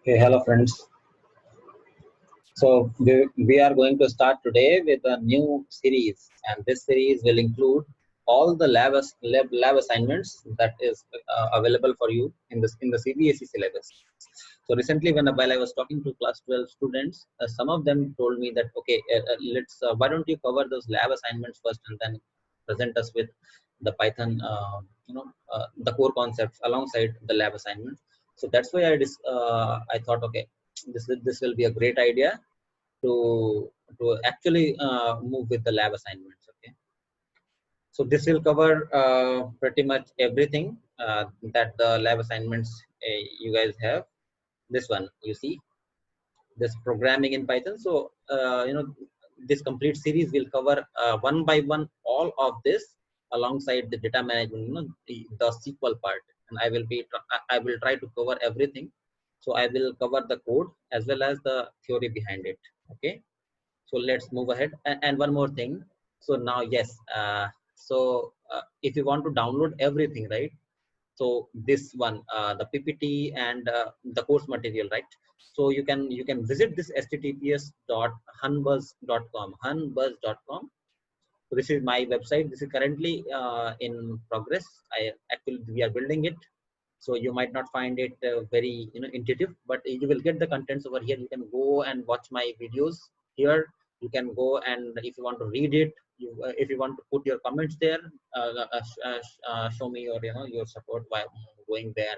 Hey, hello friends. So we are going to start today with a new series, and this series will include all the lab assignments that is available for you in the CBSE syllabus. So recently, while I was talking to class 12 students, some of them told me that okay, let's why don't you cover those lab assignments first and then present us with the Python, the core concepts alongside the lab assignments. So that's why I thought okay, this will be a great idea to actually move with the lab assignments. Okay, so this will cover pretty much everything that the lab assignments you guys have. This one you see, this programming in Python. So this complete series will cover one by one all of this alongside the data management, the SQL part, and I will try to cover everything. So I will cover the code as well as the theory behind it. Okay, so let's move ahead. And one more thing. So now, yes, if you want to download everything, right? So this one, the PPT and the course material, right? So you can visit this https.hunbuzz.com. So this is my website. This is currently in progress. We are building it, so you might not find it very intuitive, but you will get the contents over here. You can go and watch my videos here. You can go, and if you want to read it, if you want to put your comments there, show me your your support by going there.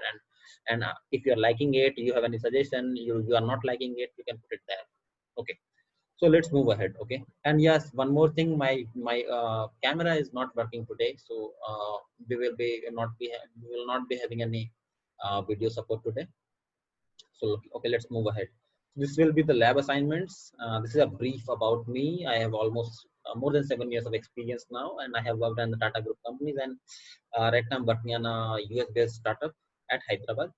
And if you're liking it, you have any suggestion, you are not liking it, you can put it there. Okay, so let's move ahead. Okay, and yes, one more thing, my camera is not working today, so we will not be having any video support today. So okay, let's move ahead. This will be the lab assignments. This is a brief about me. I have almost more than 7 years of experience now, and I have worked in the Tata Group companies, and right now I'm working on a US based startup at Hyderabad.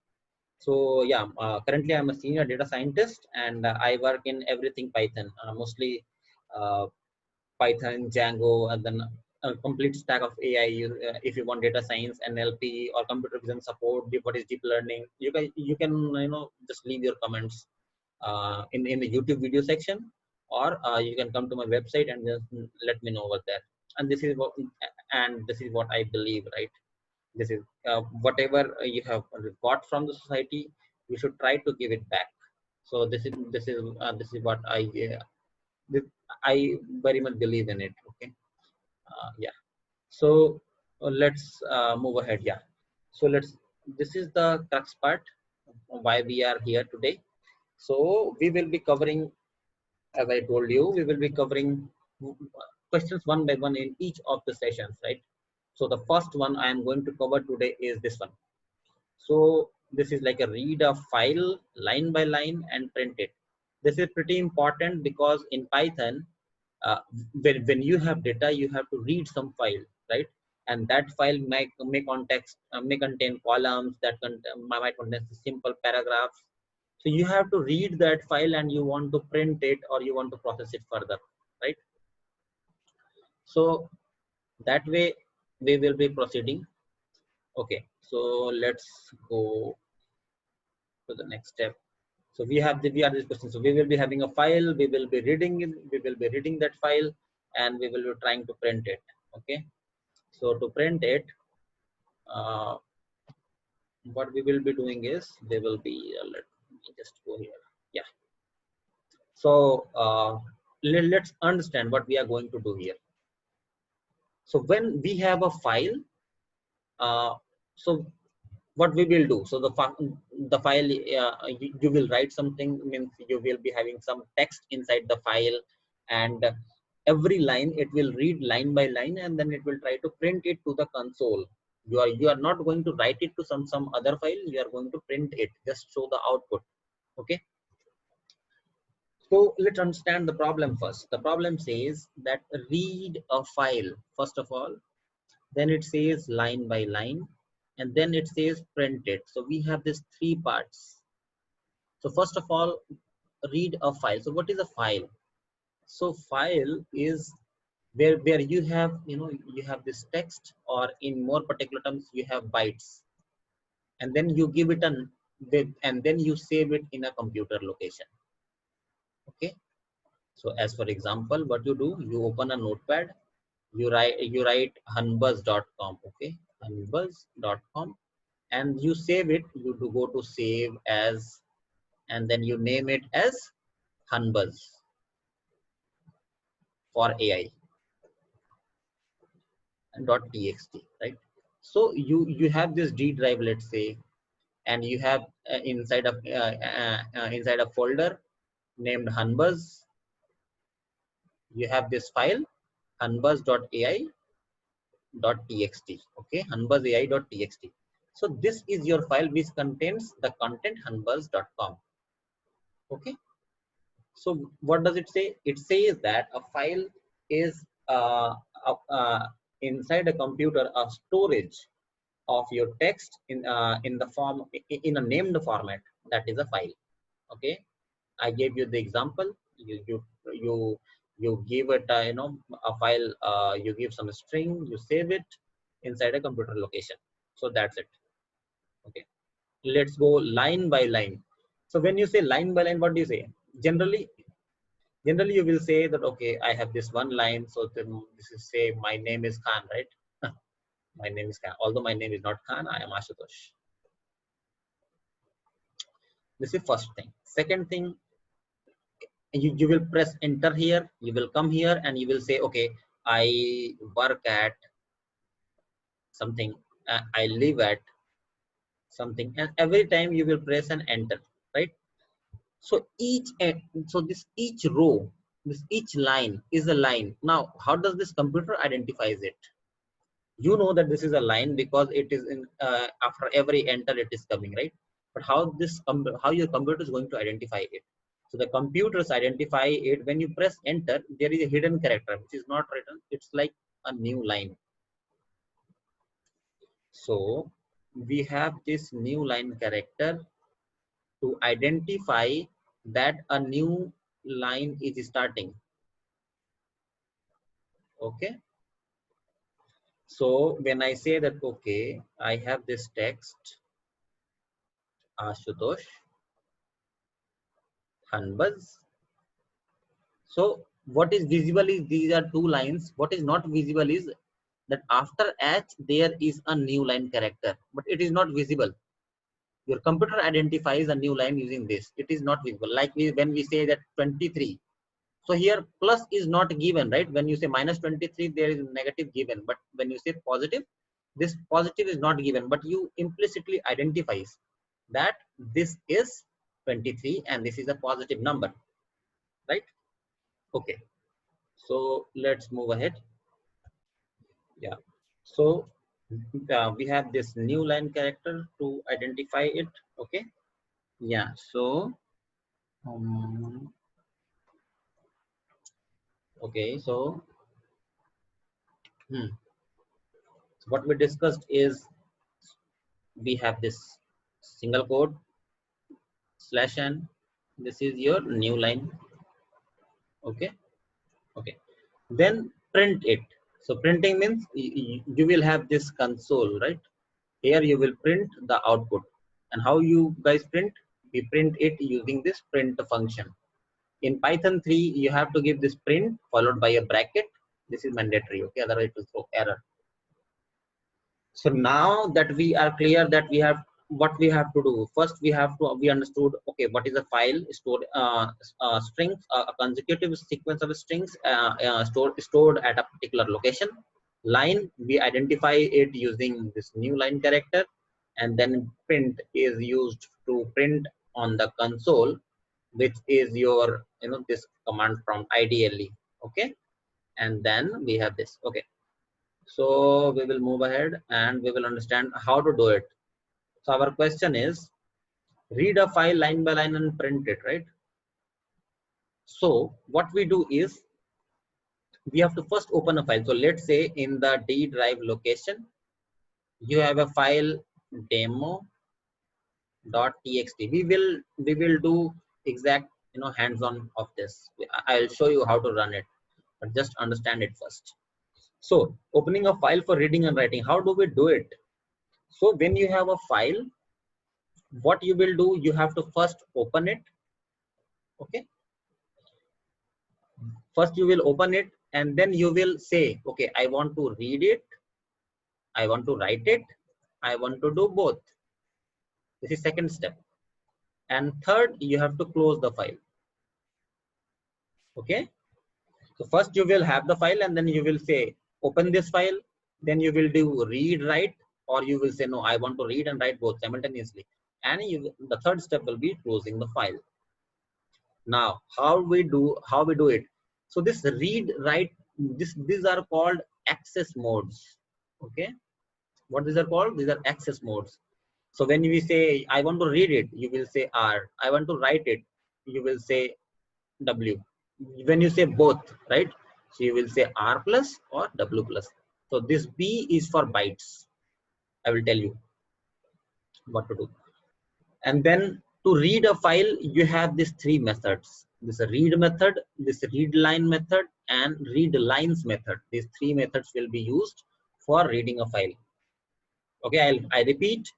So yeah, currently I'm a senior data scientist, and I work in everything Python, mostly uh, Python, Django, and then a complete stack of AI. If you want data science, NLP, or computer vision support, what is deep learning, you can just leave your comments in the YouTube video section, or you can come to my website and just let me know over there. And this is what I believe, right? This is whatever you have got from the society, you should try to give it back. So this is what this, I very much believe in it. Okay, yeah. So let's move ahead. Yeah, so let's this is the crux part why we are here today. So we will be covering, as I told you, we will be covering questions one by one in each of the sessions, right? So the first one I am going to cover today is this one. So this is like a read a file line by line and print it. This is pretty important because in Python, uh, when you have data, you have to read some file, right? And that file may contain columns that might contain simple paragraphs. So you have to read that file and you want to print it or you want to process it further, right? So that way we will be proceeding. Okay, so let's go to the next step. So we are this question. So we will be having a file, we will be reading it, we will be reading that file, and we will be trying to print it. Okay. So to print it, uh, what we will be doing is they will be let me just go here. Yeah. So let's understand what we are going to do here. So when we have a file, so what we will do, so the file, you will write something, means you will be having some text inside the file, and every line it will read line by line, and then it will try to print it to the console. You are not going to write it to some other file, you are going to print it, just show the output. Okay, so let's understand the problem first. The problem says that read a file first of all, then it says line by line, and then it says print it. So we have these three parts. So first of all, read a file. So what is a file? So file is where you have you have this text, or in more particular terms you have bytes, and then you give it a and then you save it in a computer location. Okay. So as for example, what you do, you open a notepad, you write hunbuzz.com. Okay, hunbuzz.com, and you save it. You do go to save as, and then you name it as hunbuzz for AI and .txt, right? So you have this D drive, let's say, and you have inside a folder named hunbuzz. You have this file hunbuzz.ai.txt. Okay, hunbuzzai.txt. So this is your file which contains the content hunbuzz.com. Okay. So what does it say? It says that a file is inside a computer, a storage of your text in the form, in a named format. That is a file. Okay. I gave you the example. You give it a file. You give some string. You save it inside a computer location. So that's it. Okay. Let's go line by line. So when you say line by line, what do you say? Generally you will say that, okay, I have this one line. So then this is, say my name is Khan, right? My name is Khan. Although my name is not Khan, I am Ashutosh. This is first thing. Second thing, you will press enter here. You will come here and you will say, okay, I work at something. I live at something. And every time you will press and enter, right? So each row, each line is a line. Now, how does this computer identifies it? You know that this is a line because it is in after every enter it is coming, right? But how your computer is going to identify it? So the computers identify it when you press enter. There is a hidden character which is not written. It's like a new line. So we have this new line character to identify that a new line is starting. Okay. So when I say that, okay, I have this text, Ashutosh, Hanbaz. So what is visible is these are two lines. What is not visible is that after H there is a new line character, but it is not visible. Your computer identifies a new line using this. It is not visible. Like when we say that 23. So here plus is not given, right? When you say minus 23, there is negative given. But when you say positive, this positive is not given, but you implicitly identifies that this is 23 and this is a positive number, right? Okay. So let's move ahead. Yeah. So we have this new line character to identify it. Okay. Yeah. So okay. So what we discussed is we have this single quote /n. This is your new line. Okay. Okay. Then print it. So printing means you will have this console, right? Here you will print the output. And how you guys print? We print it using this print function. In Python 3, you have to give this print followed by a bracket. This is mandatory. Okay, otherwise it will throw error. So now that we are clear that we have what we have to do, first we understood, okay, what is a file? Stored strings, a consecutive sequence of strings stored at a particular location. Line, we identify it using this new line character, and then print is used to print on the console, which is your this command prompt ideally. Okay, and then we have this. Okay, so we will move ahead and we will understand how to do it. So our question is, read a file line by line and print it, right? So what we do is we have to first open a file. So let's say in the D drive location, you have a file demo.txt. We will do exact hands-on of this. I'll show you how to run it, but just understand it first. So opening a file for reading and writing, how do we do it? So when you have a file, What you will do, you have to first open it. Okay, first you will open it, and then you will say, okay, I want to read it, I want to write it, I want to do both. This is second step. And third, you have to close the file. Okay, so first you will have the file, and then you will say open this file, then you will do read write, or you will say no, I want to read and write both simultaneously, and the third step will be closing the file. Now how we do it? So this read write, these are called access modes. Okay, what these are called? These are access modes. So when we say I want to read it, you will say R. I want to write it, you will say W. When you say both, right? So you will say R plus or W plus. So this B is for bytes. I will tell you what to do. And then to read a file, you have these three methods: this read method, this read line method, and read lines method. These three methods will be used for reading a file. Okay, I repeat.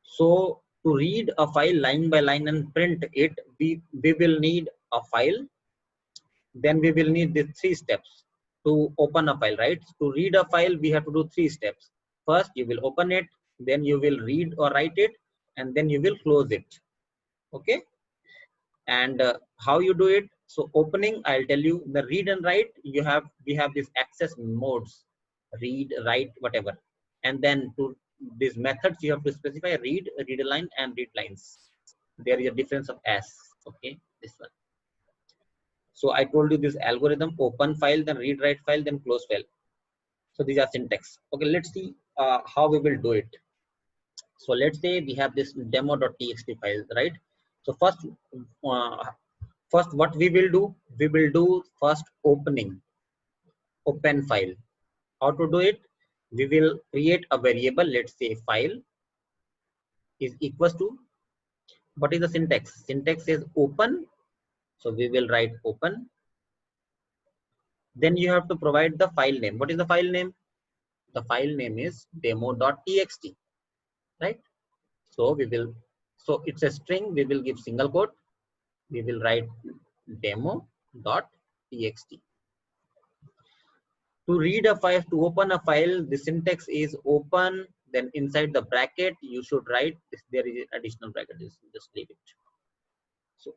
So to read a file line by line and print it, we will need a file. Then we will need the three steps to open a file, right? To read a file, we have to do three steps. First, you will open it, then you will read or write it, and then you will close it. Okay, and how you do it? So opening, I'll tell you, the read and write, we have these access modes: read, write, whatever. And then to these methods, you have to specify read a line, and read lines. There is a difference of s. Okay, this one. So I told you this algorithm: open file, then read write file, then close file. So these are syntax. Okay, let's see how we will do it. So let's say we have this demo.txt file, right? So uh, first what we will do, we will do first open file. How to do it? We will create a variable. Let's say file is equals to, what is the syntax? Syntax is open. So we will write open. Then you have to provide the file name. What is the file name? The file name is demo.txt, right? So we will, so it's a string. We will give single quote. We will write demo.txt. To read a file, to open a file, the syntax is open. Then inside the bracket, you should write, if there is additional bracket, just leave it. So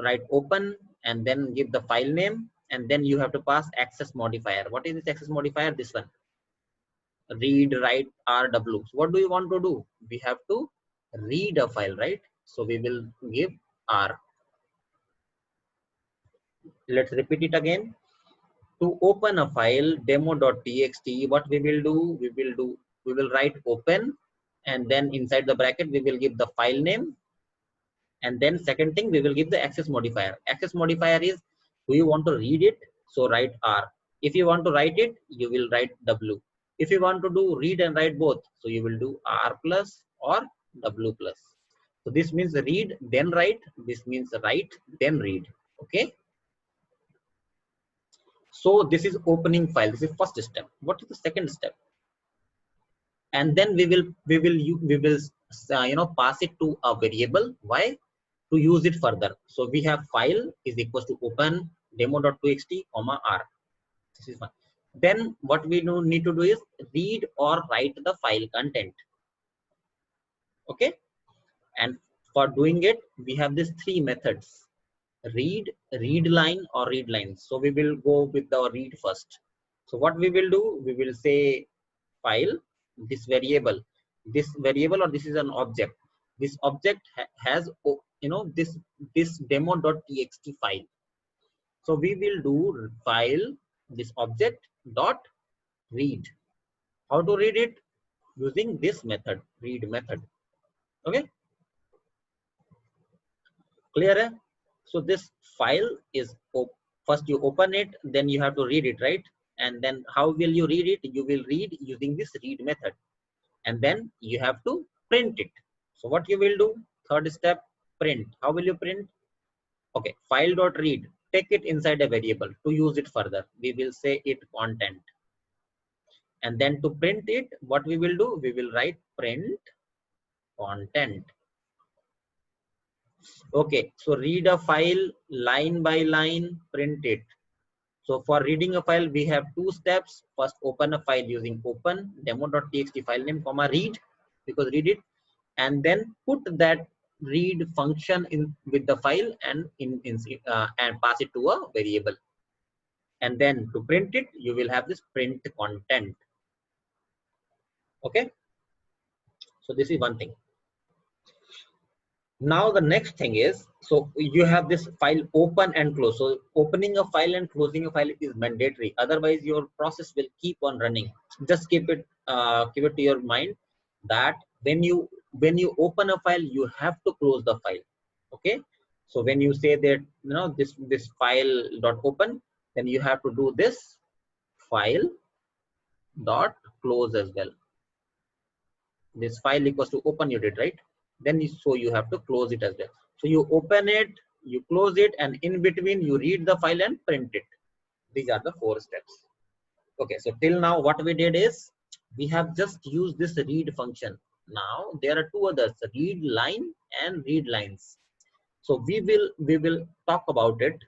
write open, and then give the file name, and then you have to pass access modifier. What is this access modifier? This one, read write rw. So what do you want to do? We have to read a file, right? So we will give r. Let's repeat it again. To open a file demo.txt, what we will do, we will write open, and then inside the bracket we will give the file name, and then second thing, we will give the access modifier. Access modifier is, do you want to read it? So write r. If you want to write it, you will write w. If you want to do read and write both, so you will do r plus or w plus. So this means read then write, this means write then read. Okay, so this is opening file. This is first step. What is the second step? And then we will pass it to a variable. Why? To use it further. So we have file is equals to open demo.txt comma r. This is one. Then what we need to do is read or write the file content. Okay, and for doing it, we have these three methods: read line or read lines. So we will go with the read first. So what we will do, we will say file, this variable, or this is an object. This object has this demo.txt file. So we will do file, this object dot read. How to read it? Using this method, read method. Okay, clear? So this file is, first you open it, then you have to read it, right? And then how will you read it? You will read using this read method, and then you have to print it. So what you will do? Third step, print. How will you print? Okay, file dot read, take it inside a variable. To use it further, we will say it content. And then to print it, what we will do? We will write print content. Okay, so read a file line by line, print it. So for reading a file, we have two steps. First, open a file using open demo.txt file name, comma read, because read it, and then put that read function in with the file and and pass it to a variable. And then to print it, you will have this print content. Okay, so this is one thing. Now the next thing is, so you have this file open and close. So opening a file and closing a file is mandatory, otherwise your process will keep on running. Just keep it to your mind that when you open a file, you have to close the file. Okay, so when you say that this file dot open, then you have to do this file dot close as well. This file equals to open, you did, right? Then so you have to close it as well. So you open it, you close it, and in between you read the file and print it. These are the 4 steps. Okay, so till now what we did is we have just used this read function. Now there are 2 others, read line and read lines. So we will talk about it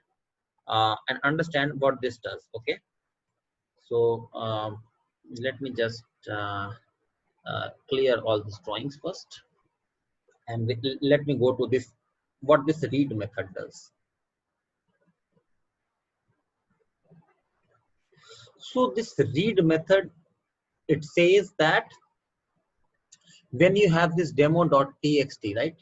and understand what this does. Okay, so let me just clear all these drawings first, and let me go to this, what this read method does. So this read method, it says that when you have this demo.txt, right?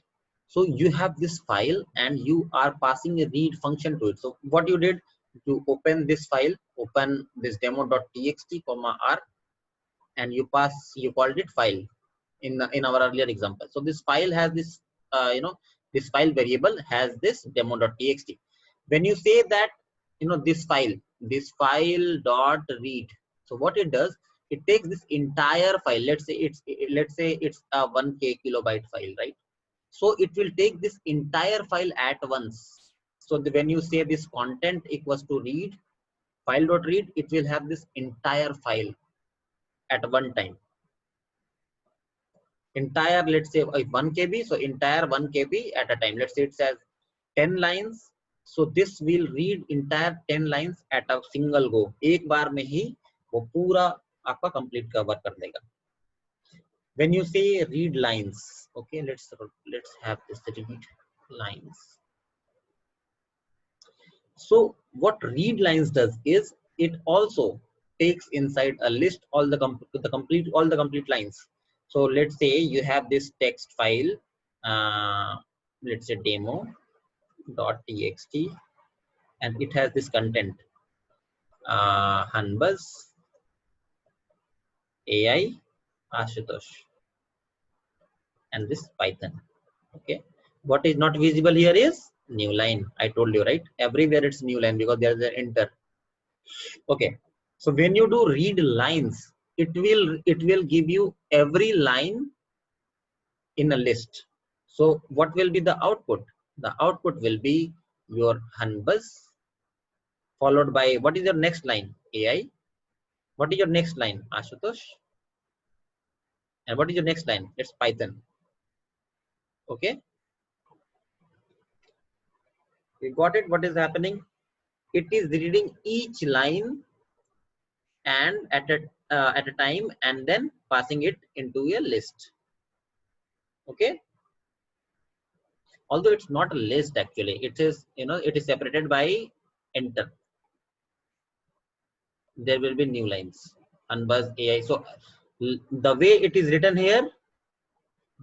So you have this file and you are passing a read function to it. So what you did, you open this file, open this demo.txt comma r, and you called it file in our earlier example. So this file has this this file variable has this demo.txt. When you say that this file dot read, so what it does, it takes this entire file. Let's say it's a 1K kilobyte file, right? So it will take this entire file at once. So when you say this content equals to read file dot read, it will have this entire file at one time. Entire, let's say 1 KB, so entire 1 KB at a time. Let's say it says 10 lines, so this will read entire 10 lines at a single go. एक बार में ही वो पूरा आपका complete cover कर देगा. When you say read lines, okay, let's have this read lines. So what read lines does is it also takes inside a list all the complete lines. So let's say you have this text file, let's say demo.txt, and it has this content, Hanbaz, AI, Ashutosh, and this Python. Okay, what is not visible here is new line. I told you, right? Everywhere it's new line because there is an enter. Okay, so when you do read lines, it will give you every line in a list. So what will be the output? The output will be your Hanbaz, followed by, what is your next line? AI. What is your next line? Ashutosh. And what is your next line? It's Python. Okay, you got it? What is happening? It is reading each line and at a time, and then passing it into a list. Okay, although it's not a list, actually it is, it is separated by enter. There will be new lines, Unbuzz AI. So the way it is written here,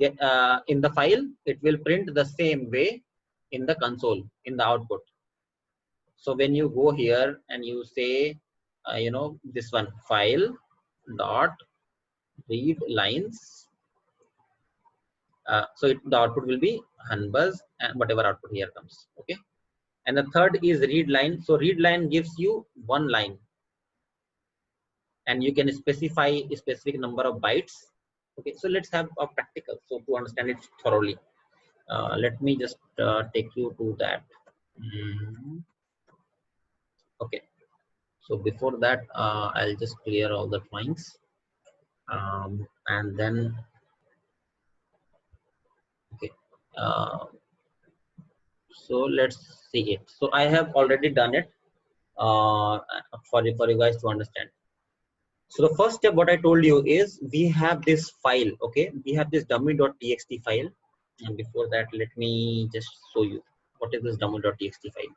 in the file, it will print the same way in the console, in the output. So when you go here and you say this one, file dot read lines, so the output will be Hanbuzz and whatever output here comes. Okay, and the third is read line. So read line gives you one line, and you can specify a specific number of bytes. Okay, so let's have a practical, so to understand it thoroughly. Let me just take you to that. Okay, so before that, I'll just clear all the drawings, and then okay, So let's see it. So I have already done it for you guys to understand. So the first step, what I told you is we have this file. Okay, we have this dummy.txt file, and before that, let me just show you what is this dummy.txt file.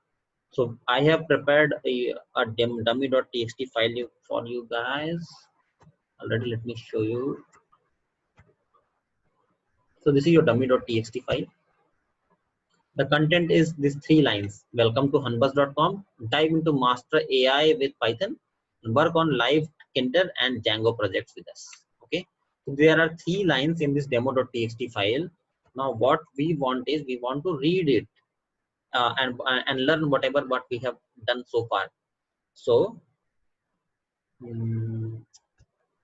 So I have prepared a dummy.txt file for you guys already. Let me show you. So this is your dummy.txt file. The content is these 3 lines. Welcome to hunbus.com. Dive into master AI with Python. Work on live Kinder and Django projects with us. Okay. So there are 3 lines in this demo.txt file. Now what we want is we want to read it and learn whatever what we have done so far. So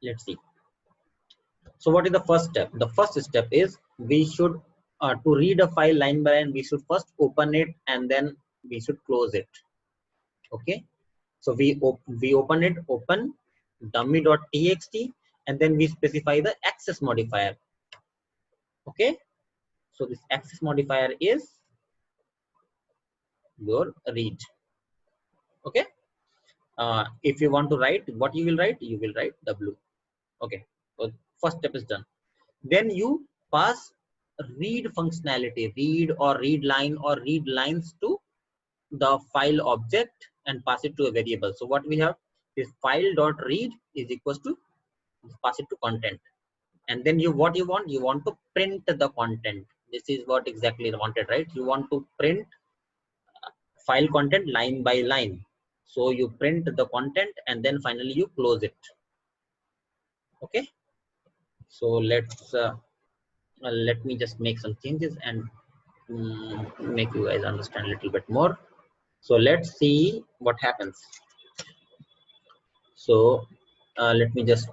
let's see. So what is the first step? The first step is we should to read a file line by line, we should first open it and then we should close it. Okay, so we open it, open dummy.txt, and then we specify the access modifier. Okay, so this access modifier is your read. Okay, if you want to write, what you will write? You will write w. Okay, so first step is done. Then you pass read functionality, read or read line or read lines to the file object and pass it to a variable. So what we have is file dot read is equals to pass it to content, and then you what you want to print the content. This is what exactly you wanted, right? You want to print file content line by line. So you print the content and then finally you close it. Okay, so let me just make some changes and make you guys understand a little bit more. So let's see what happens. So let me just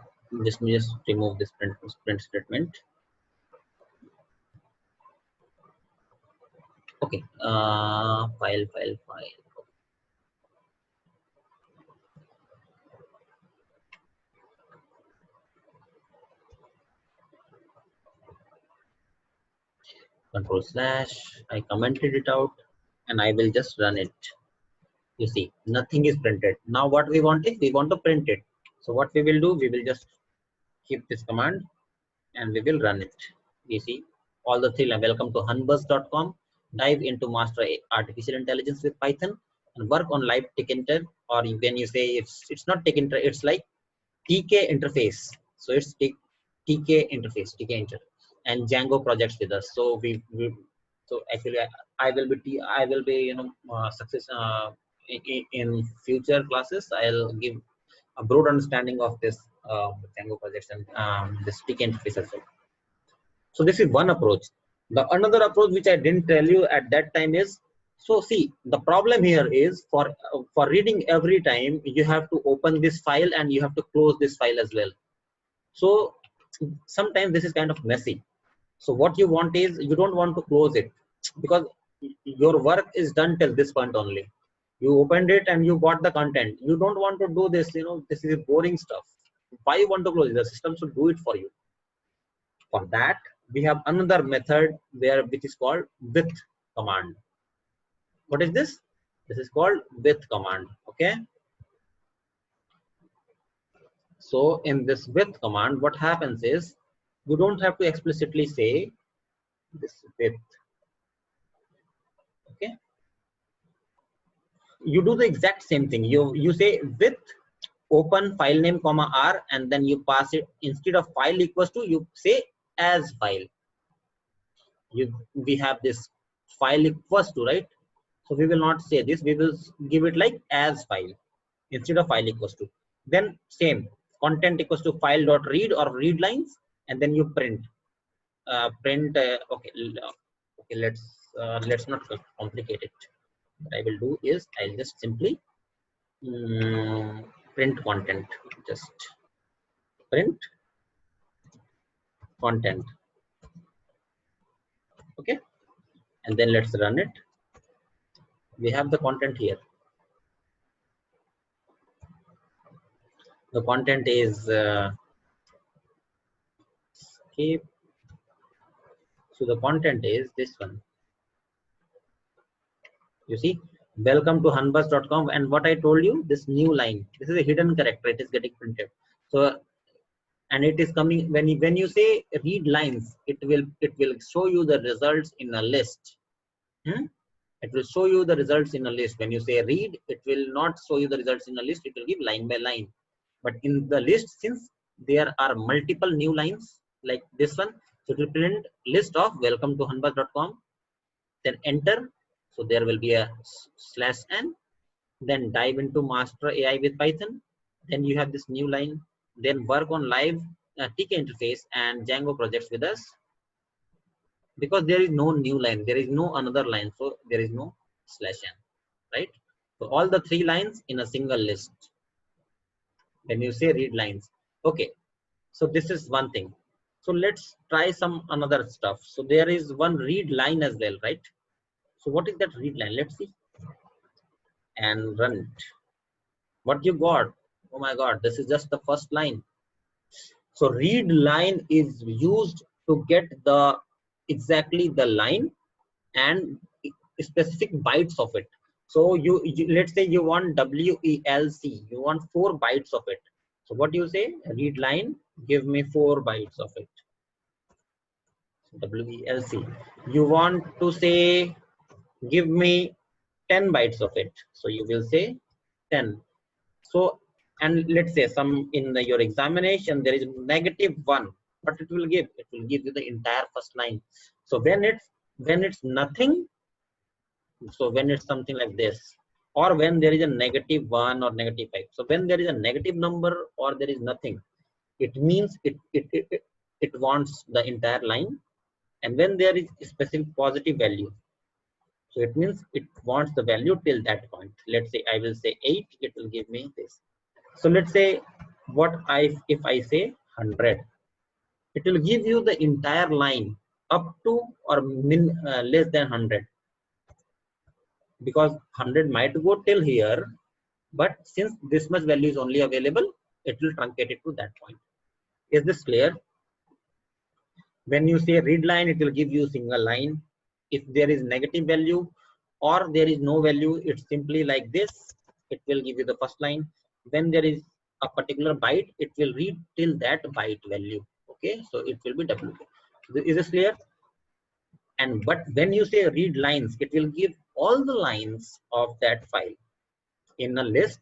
remove this print statement. Okay, file. Control slash. I commented it out, and I will just run it. You see, nothing is printed. Now what we want is we want to print it. So what we will do, we will just keep this command and we will run it. You see, all the 3 lines. Welcome to hunbus.com. Dive into master artificial intelligence with Python and work on live Tkinter, or when you say it's not Tkinter, it's like TK interface. So it's TK interface, and Django projects with us. So so actually I will be success in future classes. I'll give a broad understanding of this Django projects and this TK interface as well. So this is one approach. The another approach which I didn't tell you at that time is, so see, the problem here is for reading every time you have to open this file and you have to close this file as well. So sometimes this is kind of messy. So what you want is you don't want to close it because your work is done till this point only. You opened it and you got the content. You don't want to do this, this is boring stuff. Why you want to close it? The system should do it for you. For that, we have another method which is called with command. What is this? This is called with command. Okay. So in this with command, what happens is you don't have to explicitly say this with. Okay. You do the exact same thing. You say with open file name comma r, and then you pass it, instead of file equals to, you say as file. We have this file equals to, right? So we will not say this, we will give it like as file instead of file equals to. Then same content equals to file dot read or read lines, and then you print okay, let's not complicate it. What I will do is I'll just simply print content, just print content. Okay, and then let's run it. We have the content here. The content is escape. So the content is this one. You see, welcome to hunbus.com, and what I told you, this new line, this is a hidden character, it is getting printed. So, and it is coming when you say read lines, it will show you the results in a list. It will show you the results in a list. When you say read, it will not show you the results in a list, it will give line by line. But in the list, since there are multiple new lines like this one, so it will print list of welcome to hunbus.com, then enter. So there will be a /n, then dive into master AI with Python. Then you have this new line, then work on live TK interface and Django projects with us, because there is no new line, there is no another line, so there is no /n, right? So all the 3 lines in a single list when you say read lines. Okay, so this is one thing. So let's try some another stuff. So there is one read line as well, right? So what is that read line? Let's see and run it. What you got? Oh my god, this is just the first line. So read line is used to get the exactly the line and specific bytes of it. So you let's say you want WELC, you want 4 bytes of it. So what do you say? Read line, give me 4 bytes of it. WELC. You want to say, give me 10 bytes of it. So you will say 10. So, and let's say some in your examination, there is -1, but it will give you the entire first line. So when it's nothing, so when it's something like this, or when there is a -1 or -5. So when there is a negative number or there is nothing, it means it wants the entire line. And when there is a specific positive value, so it means it wants the value till that point. Let's say I will say 8, it will give me this. So let's say if I say 100, it will give you the entire line up to or less than 100, because 100 might go till here, but since this much value is only available, it will truncate it to that point. Is this clear? When you say read line, it will give you single line. If there is negative value or there is no value, it's simply like this. It will give you the first line. When there is a particular byte, it will read till that byte value. Okay, so it will be WK. Is this clear? And but when you say read lines, it will give all the lines of that file in a list.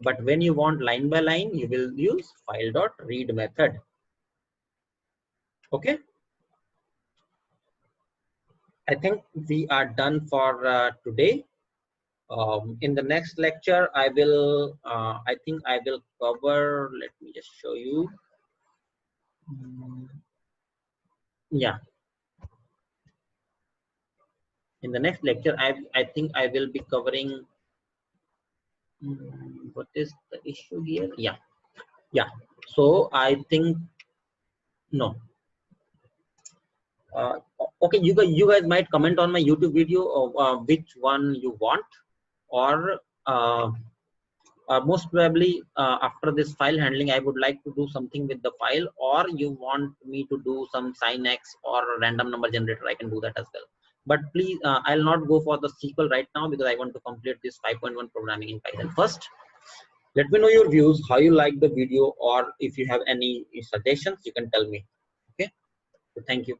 But when you want line by line, you will use file.read method. Okay. I think we are done for today. In the next lecture, I think I will cover, let me just show you. Yeah. In the next lecture, I think I will be covering, what is the issue here? Yeah. Yeah. So I think, no. Okay, you guys might comment on my YouTube video of which one you want, or most probably after this file handling, I would like to do something with the file, or you want me to do some SINX or random number generator, I can do that as well. But please, I'll not go for the SQL right now, because I want to complete this 5.1 programming in Python first. Let me know your views, how you like the video, or if you have any suggestions, you can tell me. Okay, so thank you.